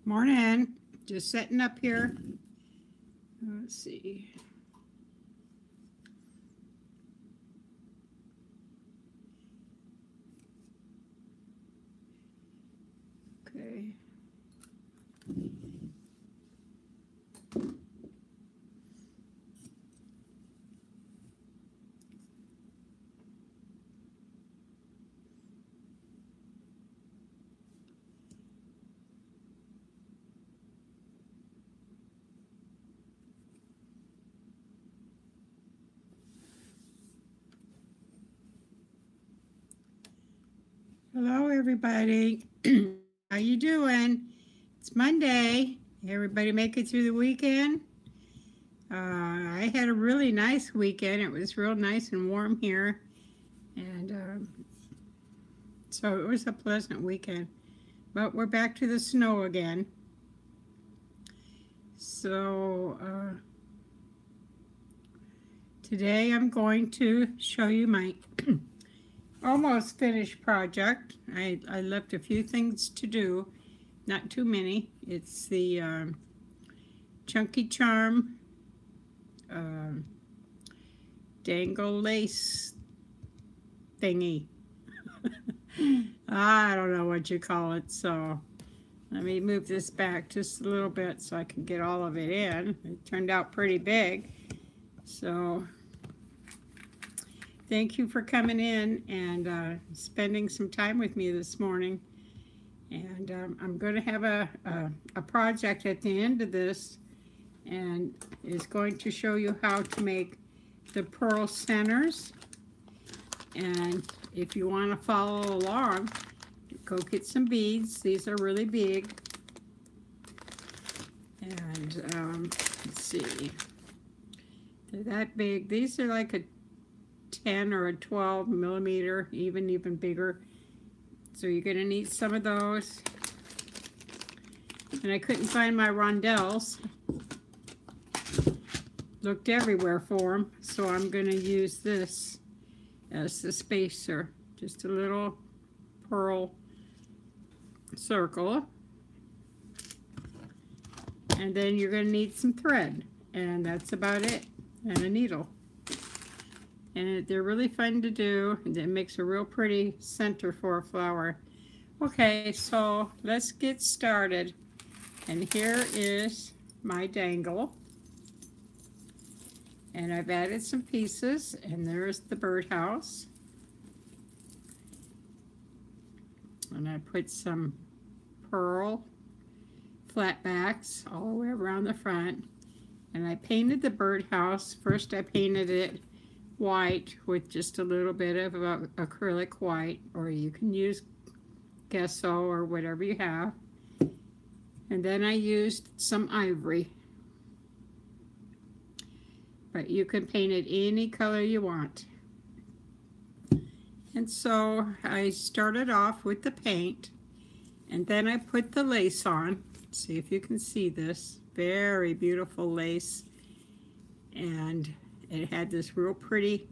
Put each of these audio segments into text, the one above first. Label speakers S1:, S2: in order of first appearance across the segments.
S1: Morning. Just setting up here. Let's see. Okay. Hello, everybody. How you doing? It's Monday. Everybody make it through the weekend? I had a really nice weekend. It was real nice and warm here, and so it was a pleasant weekend. But we're back to the snow again. So today I'm going to show you my almost finished project. I left a few things to do, not too many. It's the Chunky Charm Dangle lace thingy. I don't know what you call it, so let me move this back just a little bit so I can get all of it in. It turned out pretty big, so thank you for coming in and spending some time with me this morning. And I'm going to have a project at the end of this, and is going to show you how to make the pearl centers. And if you want to follow along, go get some beads. These are really big. And let's see, they're that big. These are like a 10 or a 12 millimeter, even bigger. So you're going to need some of those. And I couldn't find my rondelles. Looked everywhere for them, so I'm going to use this as the spacer. Just a little pearl circle. And then you're going to need some thread, and that's about it, and a needle. And they're really fun to do, and it makes a real pretty center for a flower. Okay, so let's get started. And here is my dangle. And I've added some pieces, and there's the birdhouse. And I put some pearl flatbacks all the way around the front. And I painted the birdhouse. First I painted it white with just a little bit of acrylic white, or you can use gesso or whatever you have. And then I used some ivory. But you can paint it any color you want. And so I started off with the paint, and then I put the lace on. See if you can see this. Very beautiful lace. And it had this real pretty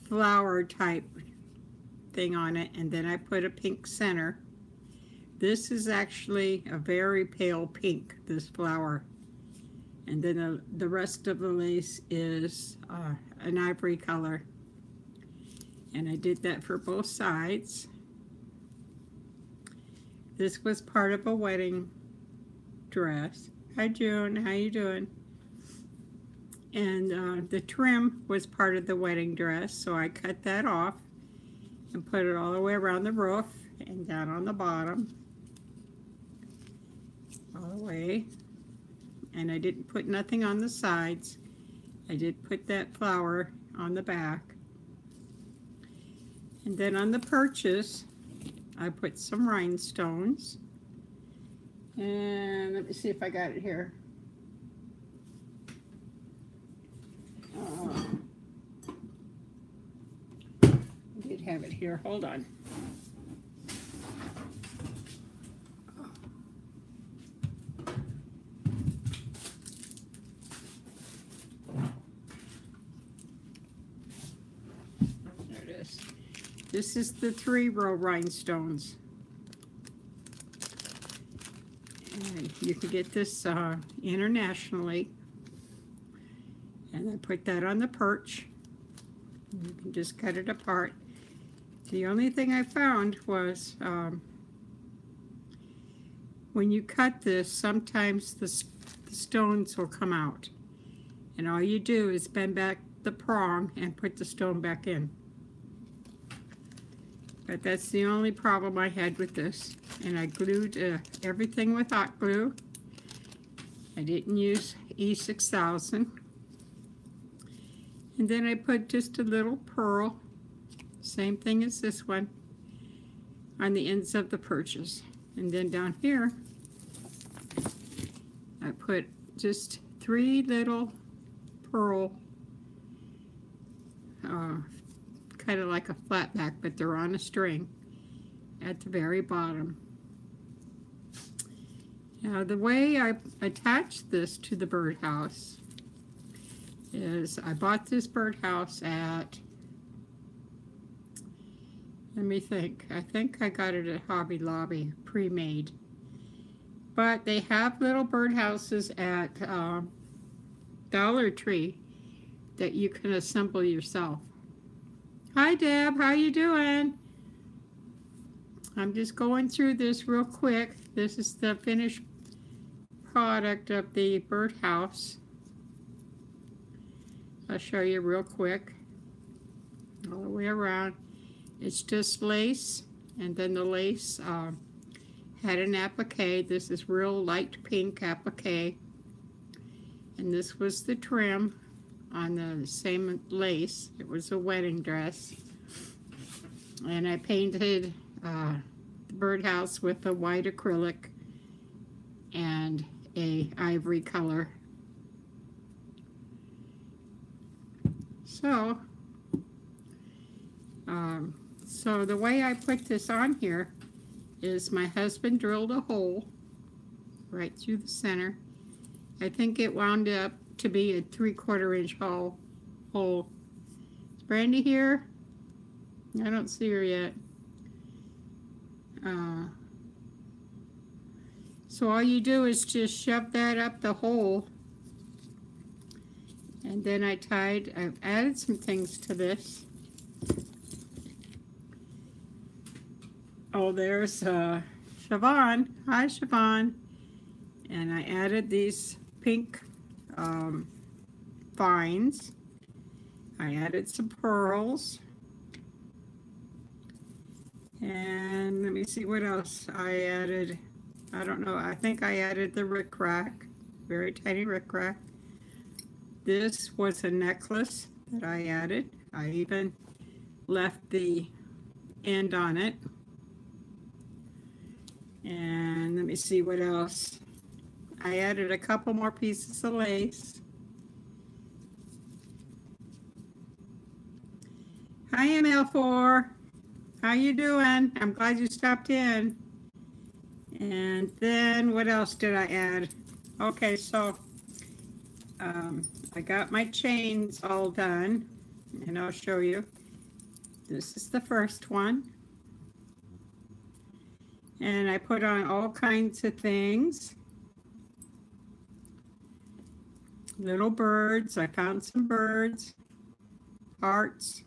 S1: flower type thing on it, and then I put a pink center. This is actually a very pale pink, this flower. And then the rest of the lace is an ivory color. And I did that for both sides. This was part of a wedding dress. Hi June, how you doing? And the trim was part of the wedding dress, so I cut that off and put it all the way around the roof and down on the bottom. All the way. And I didn't put nothing on the sides. I did put that flower on the back. And then on the perches, I put some rhinestones. And let me see if I got it here. I did have it here. Hold on. There it is. This is the 3-row rhinestones. And you can get this internationally. And I put that on the perch. You can just cut it apart. The only thing I found was when you cut this, sometimes the stones will come out. And all you do is bend back the prong and put the stone back in. But that's the only problem I had with this. And I glued everything with hot glue. I didn't use E6000. And then I put just a little pearl, same thing as this one, on the ends of the perches. And then down here, I put just 3 little pearl, kind of like a flat back, but they're on a string at the very bottom. Now the way I attached this to the birdhouse is I bought this birdhouse at, let me think, I think I got it at Hobby Lobby, pre-made. But they have little birdhouses at Dollar Tree that you can assemble yourself. Hi Deb, how you doing? I'm just going through this real quick. This is the finished product of the birdhouse. I'll show you real quick. All the way around. It's just lace, and then the lace had an applique. This is real light pink applique. And this was the trim on the same lace. It was a wedding dress. And I painted the birdhouse with a white acrylic and a ivory color. So, so the way I put this on here is my husband drilled a hole right through the center. I think it wound up to be a 3/4 inch hole. Is Brandy here? I don't see her yet. So all you do is just shove that up the hole. And then I've added some things to this. Oh, there's Siobhan. Hi, Siobhan. And I added these pink vines. I added some pearls. And let me see what else I added. I don't know. I think I added the rickrack. Very tiny rickrack. This was a necklace that I added. I even left the end on it. And let me see what else. I added a couple more pieces of lace. Hi ML4. How you doing? I'm glad you stopped in. And then what else did I add? Okay, so I got my chains all done, and I'll show you. This is the first one. And I put on all kinds of things. Little birds. I found some birds. Hearts.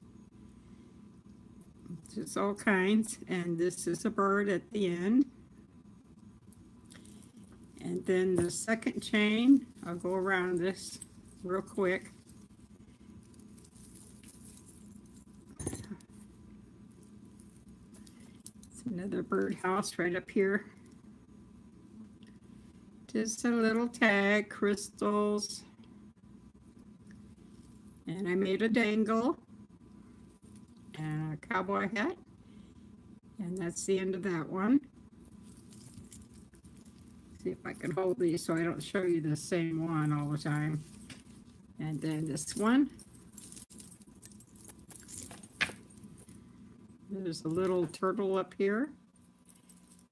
S1: Just all kinds. And this is a bird at the end. And then the second chain, I'll go around this real quick. It's another birdhouse right up here. Just a little tag, crystals. And I made a dangle and a cowboy hat. And that's the end of that one. See if I can hold these so I don't show you the same one all the time. And then this one. There's a little turtle up here.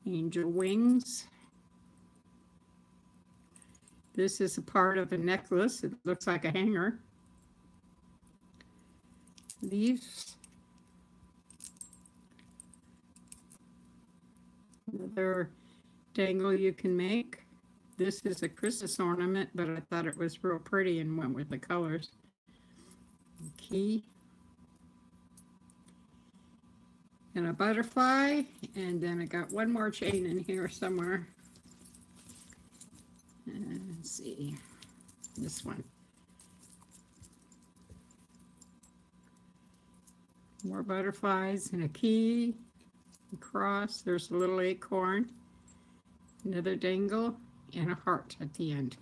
S1: Angel wings. This is a part of a necklace. It looks like a hanger. Leaves. Another dangle you can make. this is a Christmas ornament, but I thought it was real pretty and went with the colors. Key. And a butterfly, and then I got one more chain in here somewhere. Let's see, this one. More butterflies and a key, a cross, there's a little acorn, another dangle, and a heart at the end.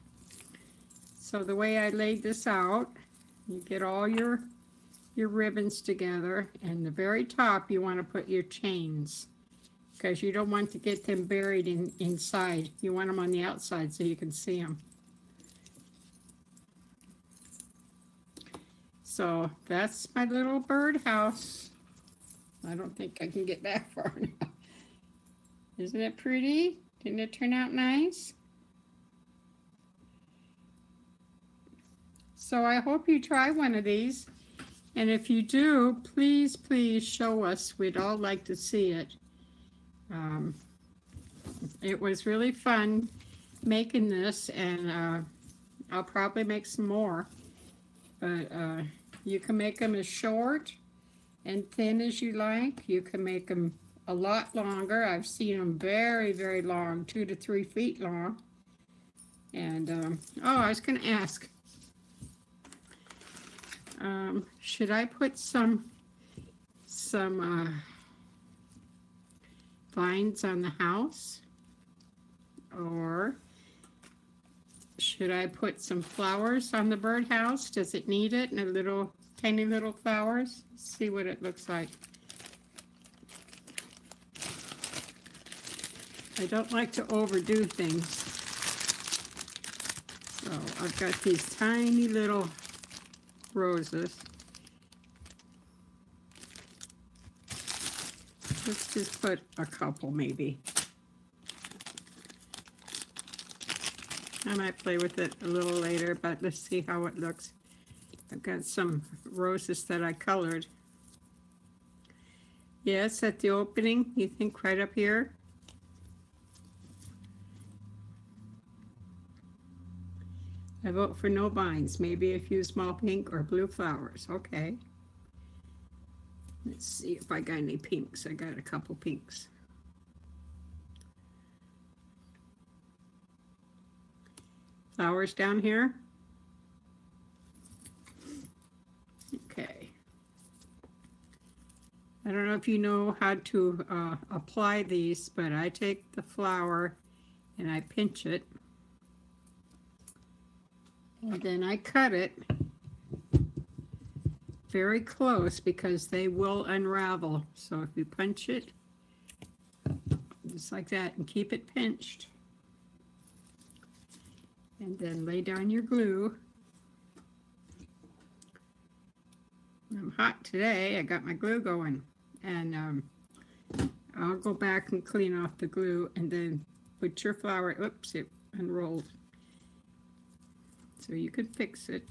S1: So the way I laid this out, you get all your ribbons together, and the very top you want to put your chains because you don't want to get them buried inside. You want them on the outside so you can see them. So that's my little birdhouse. I don't think I can get back far enough. Isn't it pretty? Didn't it turn out nice? So I hope you try one of these. And if you do, please, please show us. We'd all like to see it. It was really fun making this, and I'll probably make some more. But you can make them as short and thin as you like. You can make them a lot longer. I've seen them very, very long, 2 to 3 feet long. And, oh, I was going to ask. Should I put some vines on the house, or should I put some flowers on the birdhouse? Does it need it? And a little tiny little flowers? Let's see what it looks like. I don't like to overdo things, so I've got these tiny little roses. Let's just put a couple maybe. I might play with it a little later, but let's see how it looks. I've got some roses that I colored. Yes, at the opening, you think right up here? I vote for no vines, maybe a few small pink or blue flowers. Okay. Let's see if I got any pinks. I got a couple pinks. Flowers down here. Okay. I don't know if you know how to apply these, but I take the flower and I pinch it. And then I cut it very close because they will unravel. So if you punch it just like that and keep it pinched, and then lay down your glue. I'm hot today. I got my glue going, and I'll go back and clean off the glue and then put your flower. Oops, it unrolled. So you could fix it.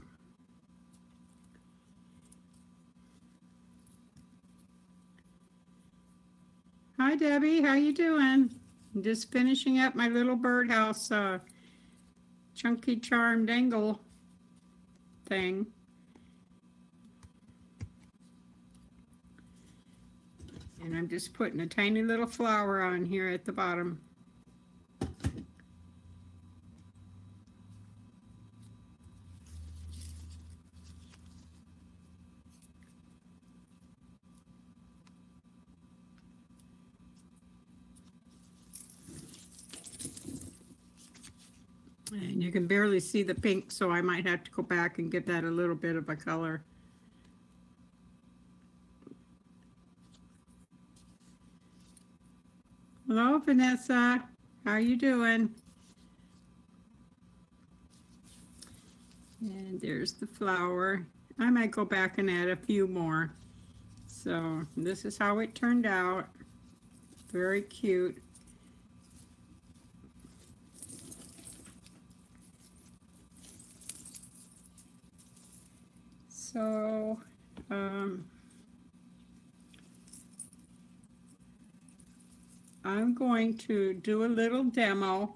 S1: Hi Debbie, how you doing? I'm just finishing up my little birdhouse chunky charm dangle thing. And I'm just putting a tiny little flower on here at the bottom. And you can barely see the pink, so I might have to go back and give that a little bit of a color. Hello, Vanessa. How are you doing? And there's the flower. I might go back and add a few more. So this is how it turned out. Very cute. So, I'm going to do a little demo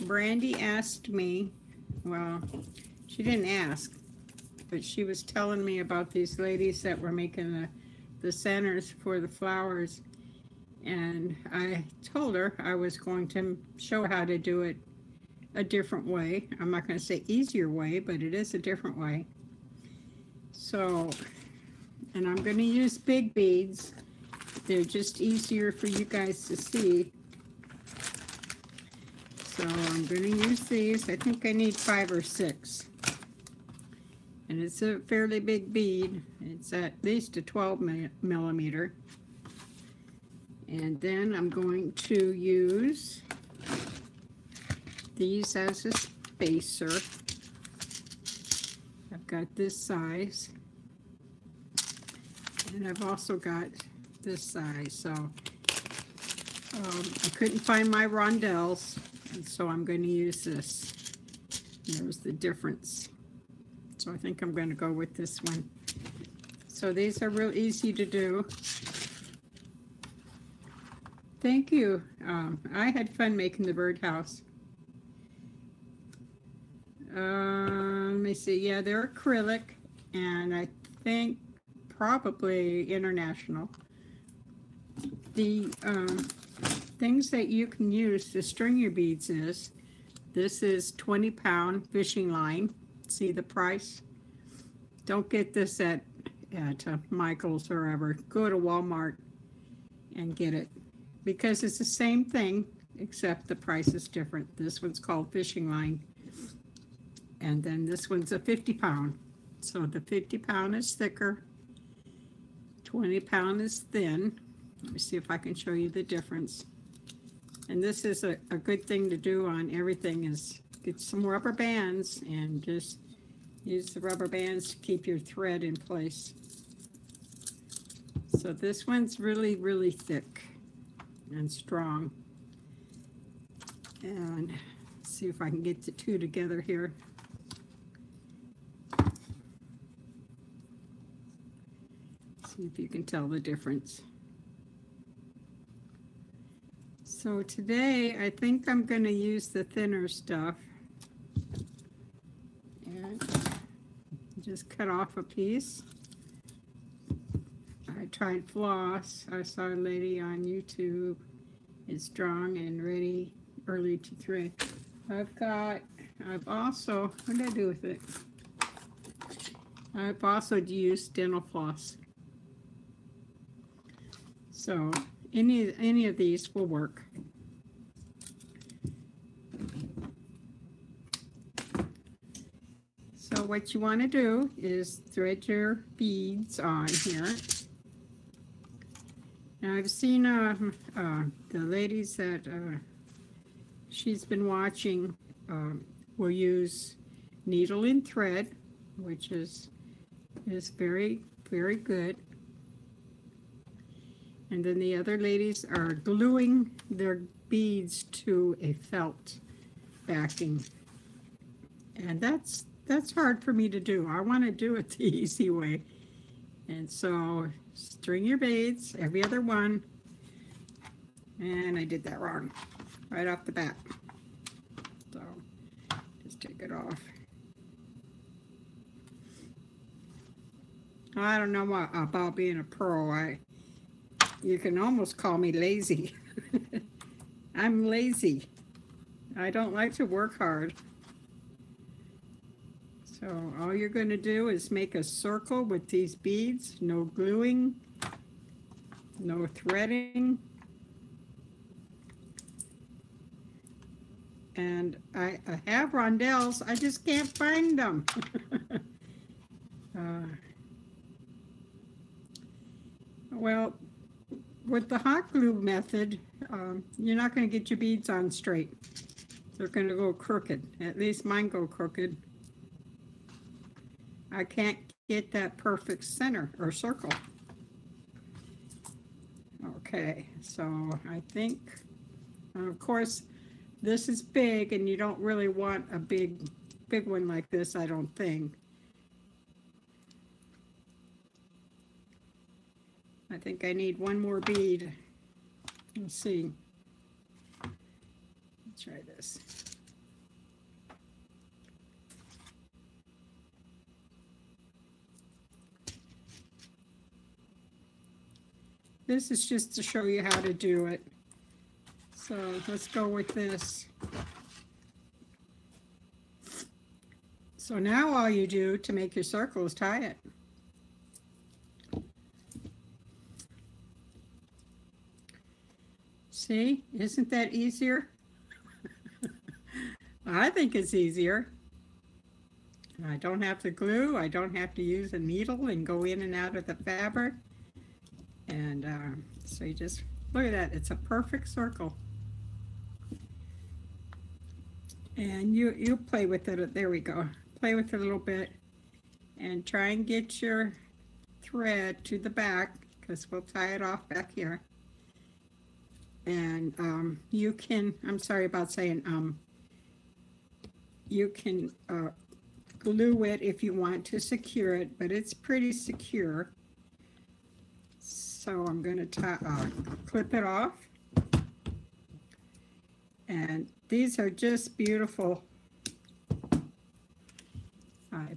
S1: Brandy asked me, well, she didn't ask, but she was telling me about these ladies that were making the centers for the flowers. And I told her I was going to show her how to do it a different way. I'm not going to say easier way, but it is a different way. So, and I'm going to use big beads. They're just easier for you guys to see. So I'm going to use these. I think I need 5 or 6. And it's a fairly big bead. It's at least a 12 millimeter. And then I'm going to use these as a spacer. I've got this size. And I've also got this size. So I couldn't find my rondelles, and so I'm going to use this. There's the difference. So I think I'm going to go with this one. So these are real easy to do. Thank you. I had fun making the birdhouse. Let me see. Yeah, they're acrylic, and I think probably international. The things that you can use to string your beads is, this is 20-pound fishing line. See the price? Don't get this at Michael's or wherever. Go to Walmart and get it, because it's the same thing except the price is different. This one's called fishing line, and then this one's a 50-pound. So the 50-pound is thicker, 20-pound is thin. Let me see if I can show you the difference. And this is a good thing to do on everything, is get some rubber bands and just use the rubber bands to keep your thread in place. So this one's really, really thick and strong. And let's see if I can get the two together here. See if you can tell the difference. So today I think I'm going to use the thinner stuff. And just cut off a piece. I tried floss. I saw a lady on YouTube. It's strong and ready early to thread. I've also, what did I do with it? I've also used dental floss. So any of these will work. So what you want to do is thread your beads on here. Now I've seen the ladies that she's been watching will use needle and thread, which is very, very good. And then the other ladies are gluing their beads to a felt backing. And that's hard for me to do. I want to do it the easy way. And so string your beads, every other one. And I did that wrong right off the bat. So just take it off. I don't know what about being a pro. You can almost call me lazy. I'm lazy. I don't like to work hard. So all you're going to do is make a circle with these beads. No gluing, no threading. And I have rondelles, I just can't find them. Well, with the hot glue method, you're not going to get your beads on straight. They're going to go crooked. At least mine go crooked. I can't get that perfect center or circle. Okay, so I think, of course, this is big and you don't really want a big one like this, I don't think. I think I need one more bead. Let's see. Let's try this. This is just to show you how to do it. So let's go with this. So now all you do to make your circle is tie it. See, isn't that easier? I think it's easier. I don't have to glue, I don't have to use a needle and go in and out of the fabric. And so you just, look at that, it's a perfect circle. And you play with it, there we go. Play with it a little bit and try and get your thread to the back, because we'll tie it off back here. And you can, I'm sorry about saying you can glue it if you want to secure it, but it's pretty secure. So I'm going to clip it off. And these are just beautiful.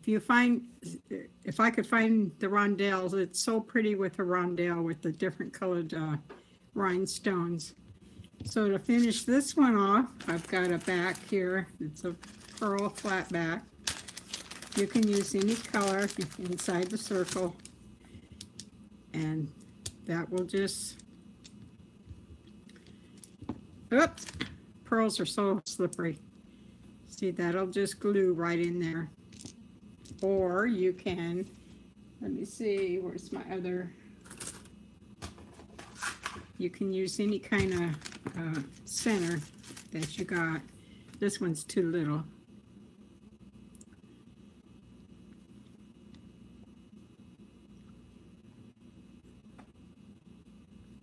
S1: If I could find the rondelles, it's so pretty with the rondelle with the different colored rhinestones. So to finish this one off, I've got a back here. It's a pearl flat back. You can use any color inside the circle, and that will just, oops, pearls are so slippery. See, that'll just glue right in there. Or you can, let me see, where's my other, you can use any kind of center that you got. This one's too little.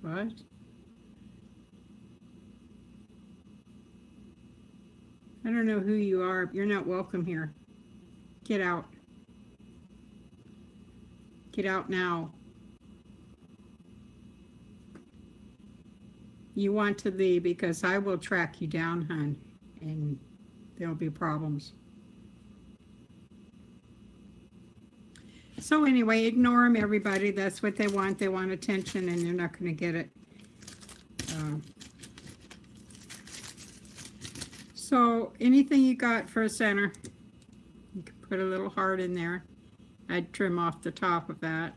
S1: What? I don't know who you are. You're not welcome here. Get out. Get out now. You want to leave because I will track you down, hon, and there'll be problems. So anyway, ignore them, everybody. That's what they want. They want attention, and they're not going to get it. So anything you got for a center, you can put a little heart in there. I'd trim off the top of that.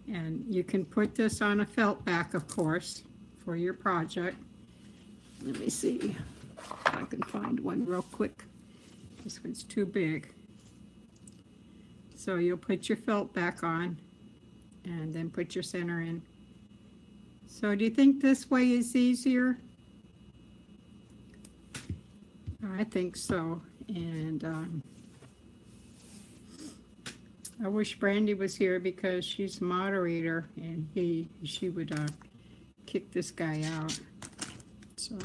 S1: And you can put this on a felt back, of course, for your project. Let me see if I can find one real quick. This one's too big. So you'll put your felt back on and then put your center in. So do you think this way is easier? I think so. And I wish Brandy was here because she's moderator and she would kick this guy out. So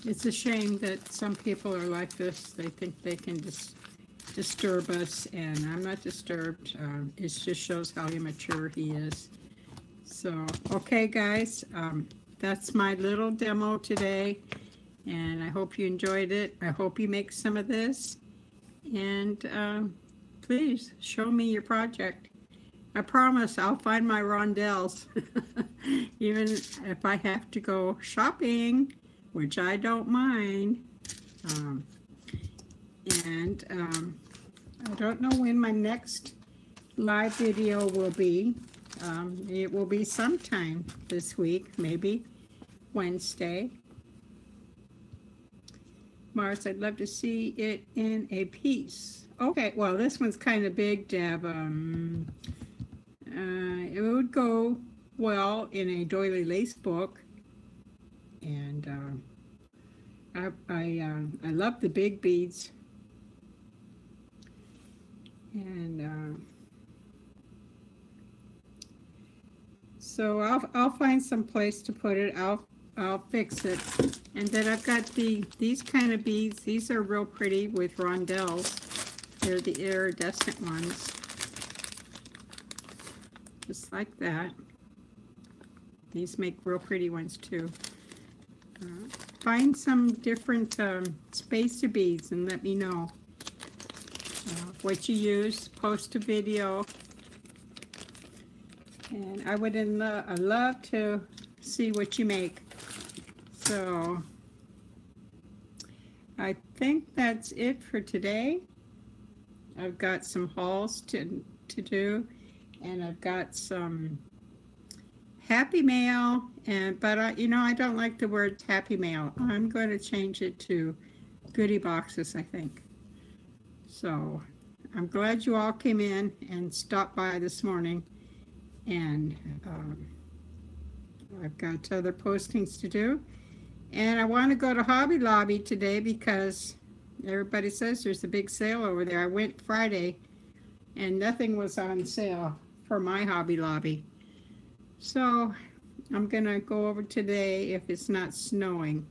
S1: it's a shame that some people are like this. They think they can just disturb us, and I'm not disturbed. It just shows how immature he is. So, okay, guys, that's my little demo today, and I hope you enjoyed it. I hope you make some of this, and please show me your project. I promise I'll find my rondelles, even if I have to go shopping, which I don't mind. I don't know when my next live video will be. It will be sometime this week, maybe Wednesday. Mars, I'd love to see it in a piece. Okay, well, this one's kind of big, Deb. It would go well in a doily lace book, and I love the big beads, and so I'll find some place to put it. I'll fix it, and then I've got these kind of beads. These are real pretty with rondelles. They're the iridescent ones. Just like that. These make real pretty ones too. Find some different spacer beads and let me know. what you use, post a video, and I would I'd love to see what you make. So I think that's it for today. I've got some hauls to do, and I've got some happy mail, but I don't like the word happy mail. I'm going to change it to goodie boxes, I think. So I'm glad you all came in and stopped by this morning, and I've got other postings to do, and I want to go to Hobby Lobby today because everybody says there's a big sale over there. I went Friday and nothing was on sale for my Hobby Lobby. So I'm gonna go over today if it's not snowing.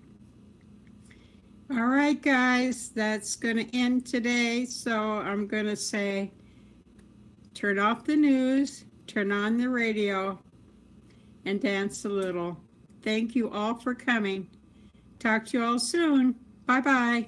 S1: All right, guys, that's gonna end today. So I'm gonna say, turn off the news, turn on the radio, and dance a little. Thank you all for coming. Talk to you all soon. Bye-bye.